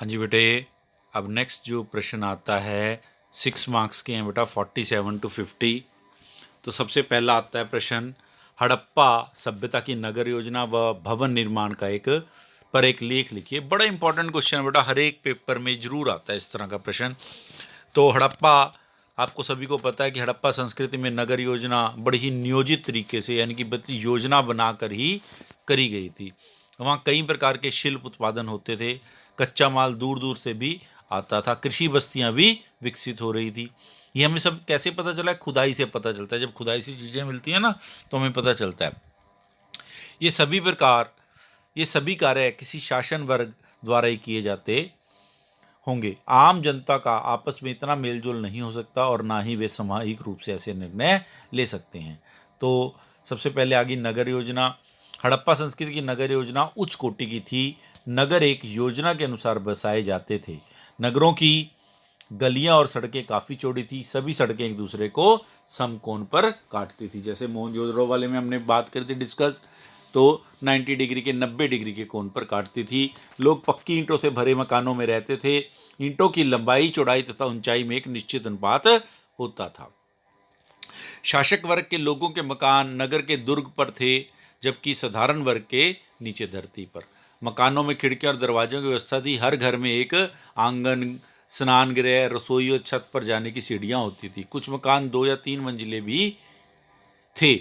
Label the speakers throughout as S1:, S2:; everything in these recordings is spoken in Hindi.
S1: हाँ जी बेटे, अब नेक्स्ट जो प्रश्न आता है 6 मार्क्स के हैं बेटा, 47 to 50। तो सबसे पहला आता है प्रश्न, हड़प्पा सभ्यता की नगर योजना व भवन निर्माण का एक लेख लिखिए। बड़ा इंपॉर्टेंट क्वेश्चन है बेटा, हर एक पेपर में जरूर आता है इस तरह का प्रश्न। तो हड़प्पा, आपको सभी को पता है कि हड़प्पा संस्कृति में नगर योजना बड़ी ही नियोजित तरीके से, यानी कि योजना बनाकर ही करी गई थी। वहाँ कई प्रकार के शिल्प उत्पादन होते थे, कच्चा माल दूर दूर से भी आता था, कृषि बस्तियाँ भी विकसित हो रही थी। ये हमें सब कैसे पता चला है? खुदाई से पता चलता है। जब खुदाई से चीज़ें मिलती हैं ना, तो हमें पता चलता है। ये सभी कार्य किसी शासन वर्ग द्वारा ही किए जाते होंगे। आम जनता का आपस में इतना मेलजोल नहीं हो सकता और ना ही वे सामूहिक रूप से ऐसे निर्णय ले सकते हैं। तो सबसे पहले आ गई नगर योजना। हड़प्पा संस्कृति की नगर योजना उच्च कोटि की थी। नगर एक योजना के अनुसार बसाए जाते थे। नगरों की गलियां और सड़कें काफ़ी चौड़ी थी। सभी सड़कें एक दूसरे को समकोण पर काटती थी। जैसे मोहनजोदड़ो वाले में हमने बात करी थी डिस्कस, तो 90 डिग्री के 90 डिग्री के कोण पर काटती थी। लोग पक्की ईंटों से भरे मकानों में रहते थे। ईंटों की लंबाई, चौड़ाई तथा ऊंचाई में एक निश्चित अनुपात होता था। शासक वर्ग के लोगों के मकान नगर के दुर्ग पर थे, जबकि साधारण वर्ग के नीचे धरती पर। मकानों में खिड़कियां और दरवाजों की व्यवस्था थी। हर घर में एक आंगन, स्नान गृह, रसोई और छत पर जाने की सीढ़ियां होती थी। कुछ मकान 2 या 3 मंजिले भी थे।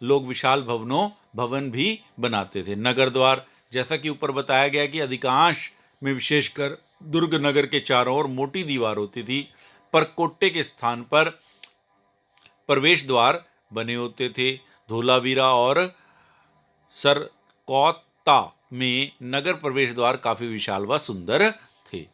S1: लोग विशाल भवन भी बनाते थे। नगर द्वार, जैसा कि ऊपर बताया गया कि अधिकांश में विशेषकर दुर्ग नगर के चारों ओर मोटी दीवार होती थी, पर कोटे के स्थान पर प्रवेश द्वार बने होते थे। धोलावीरा और सरकौता में नगर प्रवेश द्वार काफ़ी विशाल व सुंदर थे।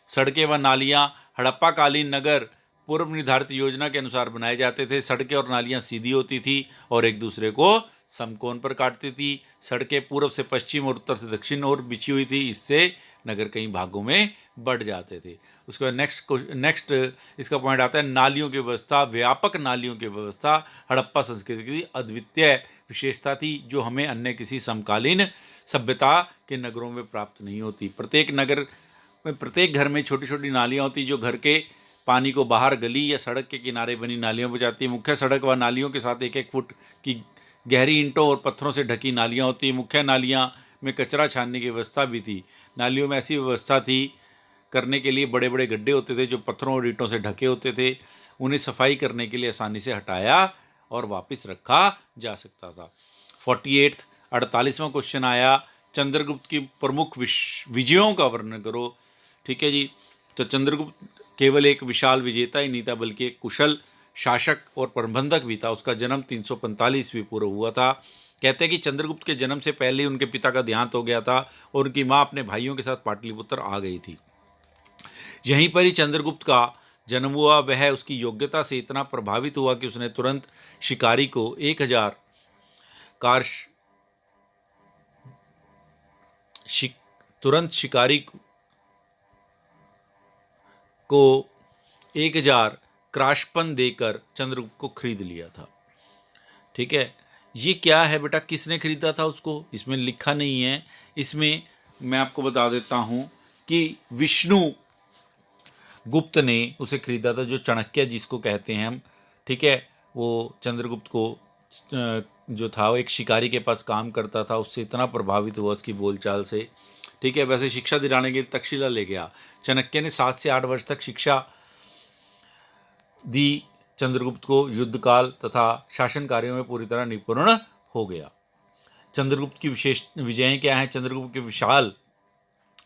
S1: सड़कें व नालियाँ, हड़प्पा कालीन नगर पूर्व निर्धारित योजना के अनुसार बनाए जाते थे। सड़कें और नालियाँ सीधी होती थी और एक दूसरे को समकोण पर काटती थी। सड़कें पूर्व से पश्चिम और उत्तर से दक्षिण ओर बिछी हुई थी। इससे नगर कई भागों में बढ़ जाते थे। उसके बाद नेक्स्ट इसका पॉइंट आता है नालियों की व्यवस्था। व्यापक नालियों की व्यवस्था हड़प्पा संस्कृति की अद्वितीय विशेषता थी, जो हमें अन्य किसी समकालीन सभ्यता के नगरों में प्राप्त नहीं होती। प्रत्येक घर में छोटी छोटी नालियाँ होती, जो घर के पानी को बाहर गली या सड़क के किनारे बनी नालियों में जाती है। मुख्य सड़क व नालियों के साथ 1-1 फुट की गहरी ईंटों और पत्थरों से ढकी नालियाँ होती। मुख्य नालियाँ में कचरा छानने की व्यवस्था भी थी। नालियों में ऐसी व्यवस्था थी करने के लिए बड़े बड़े गड्ढे होते थे, जो पत्थरों और ईंटों से ढके होते थे। उन्हें सफाई करने के लिए आसानी से हटाया और वापस रखा जा सकता था। 48वां क्वेश्चन आया, चंद्रगुप्त की प्रमुख विजयों का वर्णन करो। ठीक है जी। तो चंद्रगुप्त केवल एक विशाल विजेता ही नहीं था, बल्कि एक कुशल शासक और प्रबंधक भी था। उसका जन्म 345 ईस्वी पूर्व हुआ था। कहते हैं कि चंद्रगुप्त के जन्म से पहले ही उनके पिता का देहांत हो गया था और उनकी माँ अपने भाइयों के साथ पाटलिपुत्र आ गई थी। यहीं पर ही चंद्रगुप्त का जन्म हुआ। वह उसकी योग्यता से इतना प्रभावित हुआ कि उसने तुरंत शिकारी को 1000 कार तुरंत शिकारी को 1000 क्राशपन देकर चंद्रगुप्त को खरीद लिया था। ठीक है, ये क्या है बेटा, किसने खरीदा था उसको? इसमें लिखा नहीं है। इसमें मैं आपको बता देता हूँ कि विष्णु गुप्त ने उसे खरीदा था, जो चाणक्य जिसको कहते हैं हम। ठीक है, वो चंद्रगुप्त को जो था वो एक शिकारी के पास काम करता था, उससे इतना प्रभावित हुआ उसकी बोलचाल से। ठीक है, वैसे शिक्षा दिलाने के लिए तक्षशिला ले गया। चाणक्य ने 7 से 8 वर्ष तक शिक्षा दी चंद्रगुप्त को। युद्धकाल तथा शासन कार्यों में पूरी तरह निपुण हो गया। चंद्रगुप्त की विशेष विजयें क्या हैं? चंद्रगुप्त के विशाल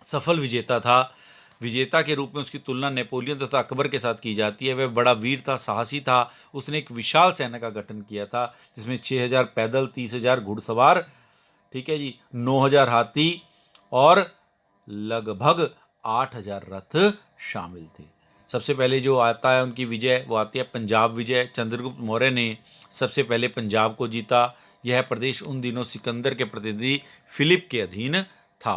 S1: सफल विजेता था। विजेता के रूप में उसकी तुलना नेपोलियन तथा अकबर के साथ की जाती है। वह बड़ा वीर था, साहसी था। उसने एक विशाल सेना का गठन किया था, जिसमें 6000 पैदल, 30,000 घुड़सवार, ठीक है जी, 9000 हाथी और लगभग 8000 रथ शामिल थे। सबसे पहले जो आता है उनकी विजय, वो आती है पंजाब विजय। चंद्रगुप्त मौर्य ने सबसे पहले पंजाब को जीता। यह प्रदेश उन दिनों सिकंदर के प्रतिनिधि फिलिप के अधीन था,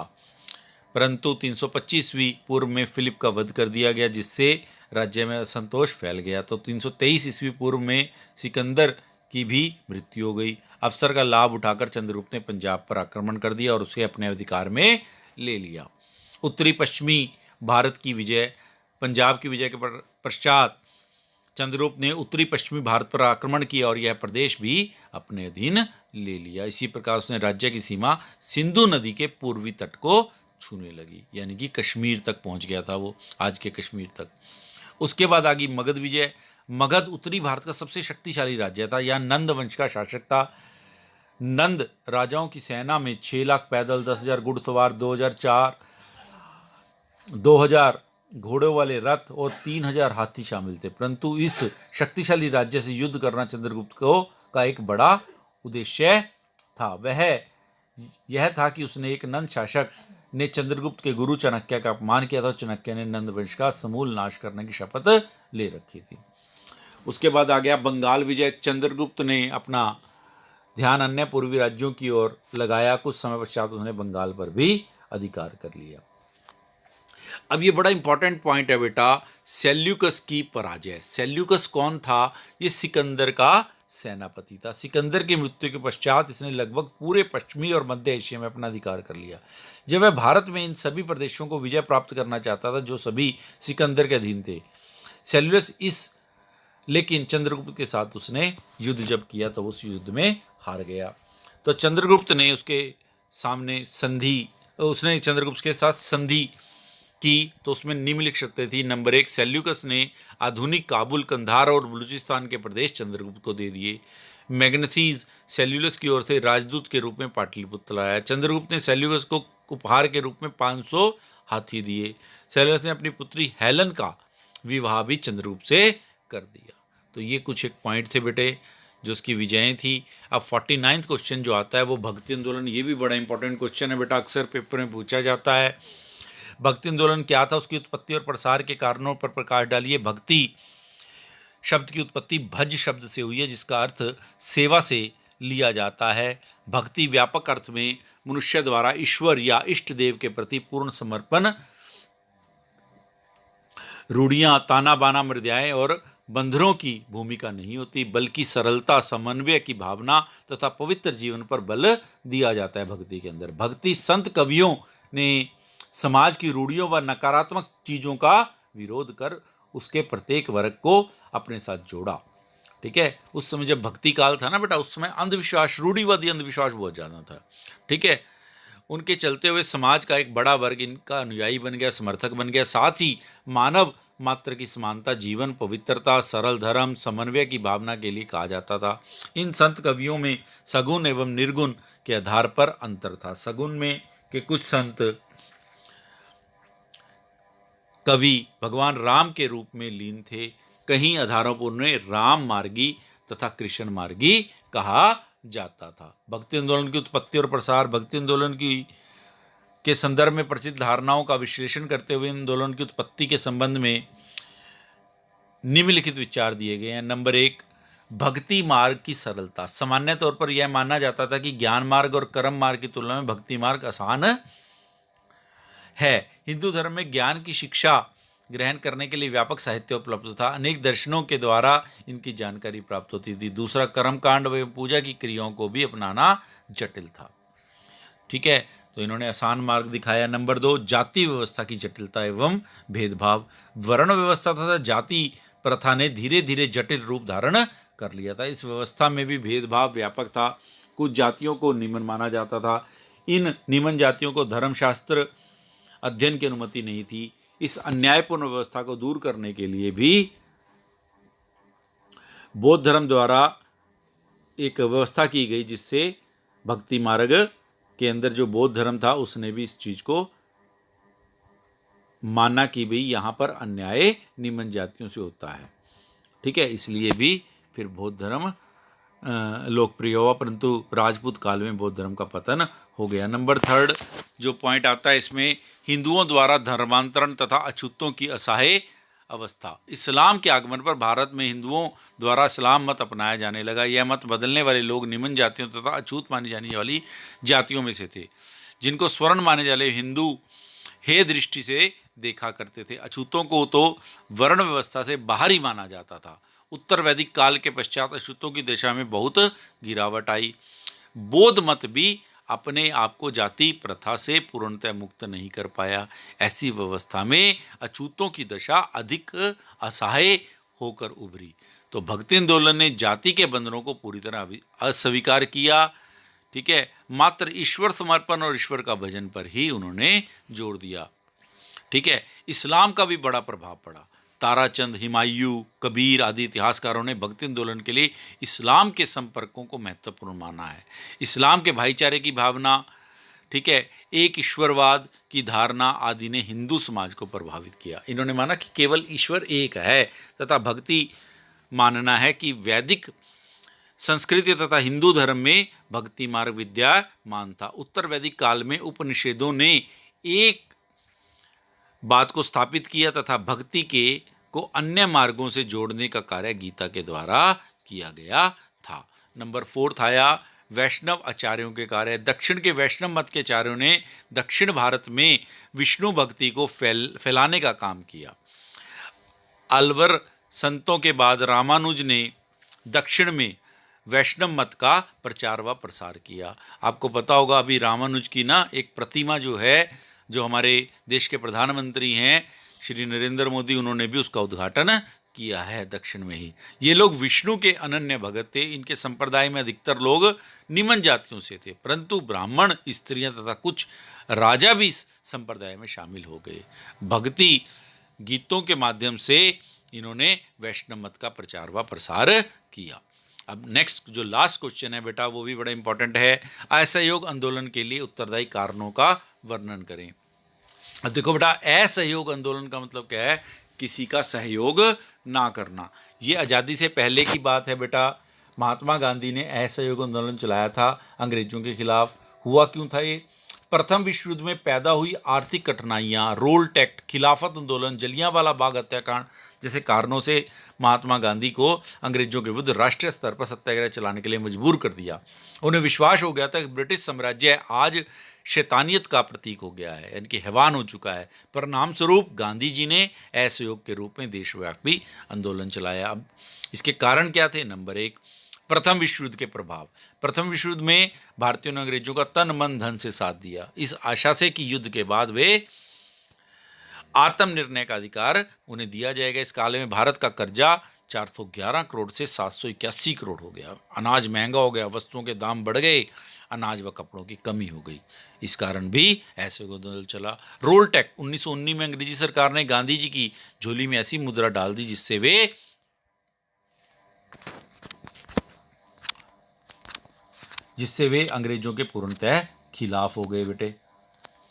S1: परंतु 325वीं पूर्व में फिलिप का वध कर दिया गया, जिससे राज्य में असंतोष फैल गया। तो 323 ईस्वी पूर्व में सिकंदर की भी मृत्यु हो गई। अवसर का लाभ उठाकर चंद्रगुप्त ने पंजाब पर आक्रमण कर दिया और उसे अपने अधिकार में ले लिया। उत्तरी पश्चिमी भारत की विजय, पंजाब की विजय के पश्चात चंद्रगुप्त ने उत्तरी पश्चिमी भारत पर आक्रमण किया और यह प्रदेश भी अपने अधीन ले लिया। इसी प्रकार उसने राज्य की सीमा सिंधु नदी के पूर्वी तट को छूने लगी, यानी कि कश्मीर तक पहुंच गया था वो, आज के कश्मीर तक। उसके बाद आ गई मगध विजय। मगध उत्तरी भारत का सबसे शक्तिशाली राज्य था। यहाँ नंद वंश का शासक था। नंद राजाओं की सेना में 6 लाख पैदल, 10,000 घुड़सवार, 2,000 घोड़ों वाले रथ और 3,000 हाथी शामिल थे। परंतु इस शक्तिशाली राज्य से युद्ध करना चंद्रगुप्त को का एक बड़ा उद्देश्य था। वह यह था कि उसने एक नंद शासक ने चंद्रगुप्त के गुरु चाणक्य का अपमान किया था। चाणक्य ने नंद वंश का समूल नाश करने की शपथ ले रखी थी। उसके बाद आ गया बंगाल विजय। चंद्रगुप्त ने अपना ध्यान अन्य पूर्वी राज्यों की ओर लगाया। कुछ समय पश्चात उन्होंने बंगाल पर भी अधिकार कर लिया। अब ये बड़ा इंपॉर्टेंट पॉइंट है बेटा, सेल्यूकस की पराजय। सेल्यूकस कौन था? ये सिकंदर का सेनापति था। सिकंदर की मृत्यु के पश्चात इसने लगभग पूरे पश्चिमी और मध्य एशिया में अपना अधिकार कर लिया। जब वह भारत में इन सभी प्रदेशों को विजय प्राप्त करना चाहता था जो सभी सिकंदर के अधीन थे। सेल्यूकस लेकिन चंद्रगुप्त के साथ उसने युद्ध जब किया तो उस युद्ध में हार गया। तो चंद्रगुप्त ने उसने चंद्रगुप्त के साथ संधि की, तो उसमें निम्नलिखित शर्तें थी। नंबर 1, सेल्यूकस ने आधुनिक काबुल, कंधार और बलूचिस्तान के प्रदेश चंद्रगुप्त को दे दिए। मैग्नेसीज सेल्यूकस की ओर से राजदूत के रूप में पाटलिपुत्र लाया। चंद्रगुप्त ने सेल्यूकस को उपहार के रूप में 500 हाथी दिए। सेल्यूकस ने अपनी पुत्री हेलन का विवाह भी चंद्रगुप्त से कर दिया। तो ये कुछ एक पॉइंट थे बेटे जो उसकी विजयें थी। अब 49वां क्वेश्चन जो आता है वो भक्ति आंदोलन। ये भी बड़ा इंपॉर्टेंट क्वेश्चन है बेटा, अक्सर पेपर में पूछा जाता है। भक्ति आंदोलन क्या था, उसकी उत्पत्ति और प्रसार के कारणों पर प्रकाश डालिए। भक्ति शब्द की उत्पत्ति भज शब्द से हुई है जिसका अर्थ सेवा से लिया जाता है। भक्ति व्यापक अर्थ में मनुष्य द्वारा ईश्वर या इष्ट देव के प्रति पूर्ण समर्पण, रूढ़ियाँ, ताना बाना, मर्यादाएं और बंधनों की भूमिका नहीं होती, बल्कि सरलता, समन्वय की भावना तथा पवित्र जीवन पर बल दिया जाता है भक्ति के अंदर। भक्ति संत कवियों ने समाज की रूढ़ियों व नकारात्मक चीज़ों का विरोध कर उसके प्रत्येक वर्ग को अपने साथ जोड़ा। ठीक है, उस समय जब भक्ति काल था ना बेटा, उस समय अंधविश्वास, रूढ़िवादी अंधविश्वास बहुत ज़्यादा था। ठीक है, उनके चलते हुए समाज का एक बड़ा वर्ग इनका अनुयायी बन गया, समर्थक बन गया। साथ ही मानव मात्र की समानता, जीवन, पवित्रता, सरल धर्म, समन्वय की भावना के लिए कहा जाता था। इन संत कवियों में सगुण एवं निर्गुण के आधार पर अंतर था। सगुण में के कुछ संत कवि भगवान राम के रूप में लीन थे। कहीं आधारों पर उन्हें राम मार्गी तथा कृष्ण मार्गी कहा जाता था। भक्ति आंदोलन की उत्पत्ति और प्रसार। भक्ति आंदोलन के संदर्भ में प्रचलित धारणाओं का विश्लेषण करते हुए आंदोलन की उत्पत्ति के संबंध में निम्नलिखित विचार दिए गए हैं। नंबर 1, भक्ति मार्ग की सरलता। सामान्य तौर पर यह माना जाता था कि ज्ञान मार्ग और कर्म मार्ग की तुलना में भक्ति मार्ग आसान है। हिंदू धर्म में ज्ञान की शिक्षा ग्रहण करने के लिए व्यापक साहित्य उपलब्ध था। अनेक दर्शनों के द्वारा इनकी जानकारी प्राप्त होती थी। दूसरा, कर्मकांड व पूजा की क्रियाओं को भी अपनाना जटिल था। ठीक है, तो इन्होंने आसान मार्ग दिखाया। नंबर 2, जाति व्यवस्था की जटिलता एवं भेदभाव। वर्ण व्यवस्था तथा जाति प्रथा ने धीरे धीरे जटिल रूप धारण कर लिया था। इस व्यवस्था में भी भेदभाव व्यापक था। कुछ जातियों को निम्न माना जाता था। इन निम्न जातियों को धर्मशास्त्र अध्ययन की अनुमति नहीं थी। इस अन्यायपूर्ण व्यवस्था को दूर करने के लिए भी बौद्ध धर्म द्वारा एक व्यवस्था की गई, जिससे भक्ति मार्ग के अंदर जो बौद्ध धर्म था उसने भी इस चीज को माना कि भाई यहाँ पर अन्याय निम्न जातियों से होता है। ठीक है, इसलिए भी फिर बौद्ध धर्म लोकप्रिय हुआ, परंतु राजपूत काल में बौद्ध धर्म का पतन हो गया। नंबर 3 जो पॉइंट आता है इसमें, हिंदुओं द्वारा धर्मांतरण तथा अछूतों की असहाय अवस्था। इस्लाम के आगमन पर भारत में हिंदुओं द्वारा इस्लाम मत अपनाया जाने लगा। यह मत बदलने वाले लोग निम्न जातियों तथा अछूत मानी जाने वाली जातियों में से थे, जिनको स्वर्ण माने वाले हिंदू हे दृष्टि से देखा करते थे। अछूतों को तो वर्ण व्यवस्था से बाहर ही माना जाता था। उत्तर वैदिक काल के पश्चात अछूतों की दशा में बहुत गिरावट आई। बौद्ध मत भी अपने आप को जाति प्रथा से पूर्णतः मुक्त नहीं कर पाया। ऐसी व्यवस्था में अछूतों की दशा अधिक असहाय होकर उभरी। तो भक्ति आंदोलन ने जाति के बंधनों को पूरी तरह अस्वीकार किया। ठीक है, मात्र ईश्वर समर्पण और ईश्वर का भजन पर ही उन्होंने जोर दिया। ठीक है, इस्लाम का भी बड़ा प्रभाव पड़ा। ताराचंद, हुमायूं, कबीर आदि इतिहासकारों ने भक्ति आंदोलन के लिए इस्लाम के संपर्कों को महत्वपूर्ण माना है। इस्लाम के भाईचारे की भावना, ठीक है, एक ईश्वरवाद की धारणा आदि ने हिंदू समाज को प्रभावित किया। इन्होंने माना कि केवल ईश्वर एक है तथा भक्ति मानना है कि वैदिक संस्कृति तथा हिंदू धर्म में भक्ति मार्ग विद्यमान था। उत्तर वैदिक काल में उपनिषदों ने एक बात को स्थापित किया तथा भक्ति के को अन्य मार्गों से जोड़ने का कार्य गीता के द्वारा किया गया था। नंबर 4 आया वैष्णव आचार्यों के कार्य। दक्षिण के वैष्णव मत के आचार्यों ने दक्षिण भारत में विष्णु भक्ति को फैलाने का काम किया। अलवर संतों के बाद रामानुज ने दक्षिण में वैष्णव मत का प्रचार व प्रसार किया। आपको पता होगा अभी रामानुज की ना एक प्रतिमा जो है, जो हमारे देश के प्रधानमंत्री हैं श्री नरेंद्र मोदी, उन्होंने भी उसका उद्घाटन किया है दक्षिण में ही। ये लोग विष्णु के अनन्य भगत थे। इनके संप्रदाय में अधिकतर लोग निम्न जातियों से थे, परंतु ब्राह्मण, स्त्रियां तथा कुछ राजा भी इस संप्रदाय में शामिल हो गए। भक्ति गीतों के माध्यम से इन्होंने वैष्णव मत का प्रचार व प्रसार किया। अब नेक्स्ट जो लास्ट क्वेश्चन है बेटा, वो भी बड़ा इंपॉर्टेंट है। असहयोग आंदोलन के लिए उत्तरदायी कारणों का वर्णन करें। अब देखो बेटा, असहयोग आंदोलन का मतलब क्या है? किसी का सहयोग ना करना। ये आज़ादी से पहले की बात है बेटा। महात्मा गांधी ने असहयोग आंदोलन चलाया था अंग्रेजों के खिलाफ। हुआ क्यों था ये? प्रथम विश्व युद्ध में पैदा हुई आर्थिक कठिनाइयाँ, रोल्ट एक्ट, खिलाफत आंदोलन, जलियांवाला बाग हत्याकांड जैसे कारणों से महात्मा गांधी को अंग्रेजों के विरुद्ध राष्ट्रीय स्तर पर सत्याग्रह चलाने के लिए मजबूर कर दिया। उन्हें विश्वास हो गया था कि ब्रिटिश साम्राज्य आज शैतानियत का प्रतीक हो गया है, यानी कि हैवान हो चुका है। परिणाम स्वरूप गांधी जी ने असहयोग के रूप में देशव्यापी आंदोलन चलाया। अब इसके कारण क्या थे? नंबर 1, प्रथम विश्व युद्ध के प्रभाव। प्रथम विश्व युद्ध में भारतीयों ने अंग्रेजों का तन मन धन से साथ दिया, इस आशा से कि युद्ध के बाद वे आत्मनिर्णय का अधिकार उन्हें दिया जाएगा। इस काल में भारत का कर्जा 411 करोड़ से 781 करोड़ हो गया। अनाज महंगा हो गया, वस्तुओं के दाम बढ़ गए, अनाज व कपड़ों की कमी हो गई। इस कारण भी ऐसे आंदोलन चला। रोल्ट एक्ट 1919 में अंग्रेजी सरकार ने गांधी जी की झोली में ऐसी मुद्रा डाल दी जिससे वे अंग्रेजों के पूर्णतः खिलाफ हो गए बेटे।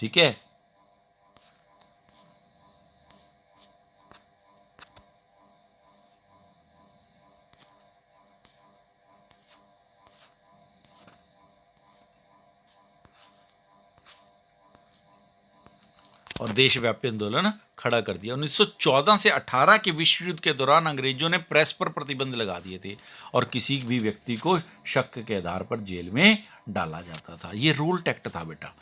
S1: ठीक है, और देशव्यापी आंदोलन खड़ा कर दिया। 1914 से 18 के विश्व युद्ध के दौरान अंग्रेजों ने प्रेस पर प्रतिबंध लगा दिए थे और किसी भी व्यक्ति को शक के आधार पर जेल में डाला जाता था। ये रोल्ट एक्ट था बेटा,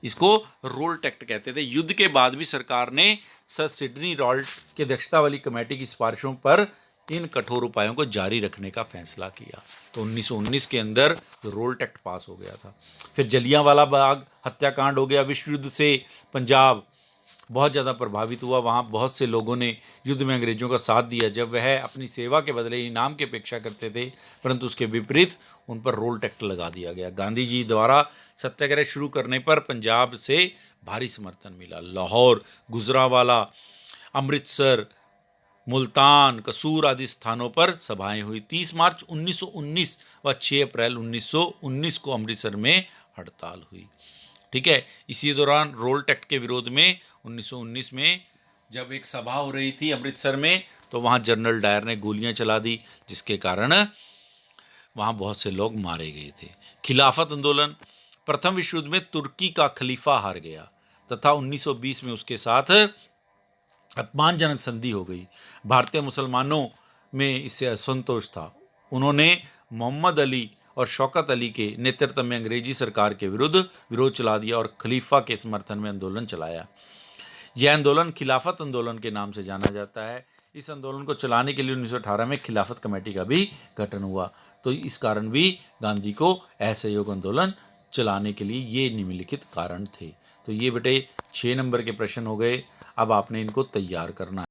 S1: इसको रोल्ट एक्ट कहते थे। युद्ध के बाद भी सरकार ने सर सिडनी रॉल्ट की अध्यक्षता वाली कमेटी की सिफारिशों पर इन कठोर उपायों को जारी रखने का फैसला किया। तो 1919 के अंदर रोल्ट एक्ट पास हो गया था। फिर जलियांवाला बाग हत्याकांड हो गया। विश्व युद्ध से पंजाब बहुत ज़्यादा प्रभावित हुआ। वहाँ बहुत से लोगों ने युद्ध में अंग्रेजों का साथ दिया जब वह अपनी सेवा के बदले इनाम की अपेक्षा करते थे, परंतु उसके विपरीत उन पर रोल्ट एक्ट लगा दिया गया। गांधी जी द्वारा सत्याग्रह शुरू करने पर पंजाब से भारी समर्थन मिला। लाहौर, गुजरांवाला, अमृतसर, मुल्तान, कसूर आदि स्थानों पर सभाएं हुई। 30 मार्च 1919 व 6 अप्रैल 1919 को अमृतसर में हड़ताल हुई। ठीक है, इसी दौरान रोल्ट एक्ट के विरोध में 1919 में जब एक सभा हो रही थी अमृतसर में, तो वहाँ जनरल डायर ने गोलियां चला दी, जिसके कारण वहाँ बहुत से लोग मारे गए थे। खिलाफत आंदोलन। प्रथम विश्व युद्ध में तुर्की का खलीफा हार गया तथा 1920 में उसके साथ अपमानजनक संधि हो गई। भारतीय मुसलमानों में इससे असंतोष था। उन्होंने मोहम्मद अली और शौकत अली के नेतृत्व में अंग्रेजी सरकार के विरुद्ध विरोध चला दिया और खलीफा के समर्थन में आंदोलन चलाया। यह आंदोलन खिलाफत आंदोलन के नाम से जाना जाता है। इस आंदोलन को चलाने के लिए 1918 में खिलाफत कमेटी का भी गठन हुआ। तो इस कारण भी गांधी को असहयोग आंदोलन चलाने के लिए ये निम्नलिखित कारण थे। तो ये बेटे 6 नंबर के प्रश्न हो गए। अब आपने इनको तैयार करना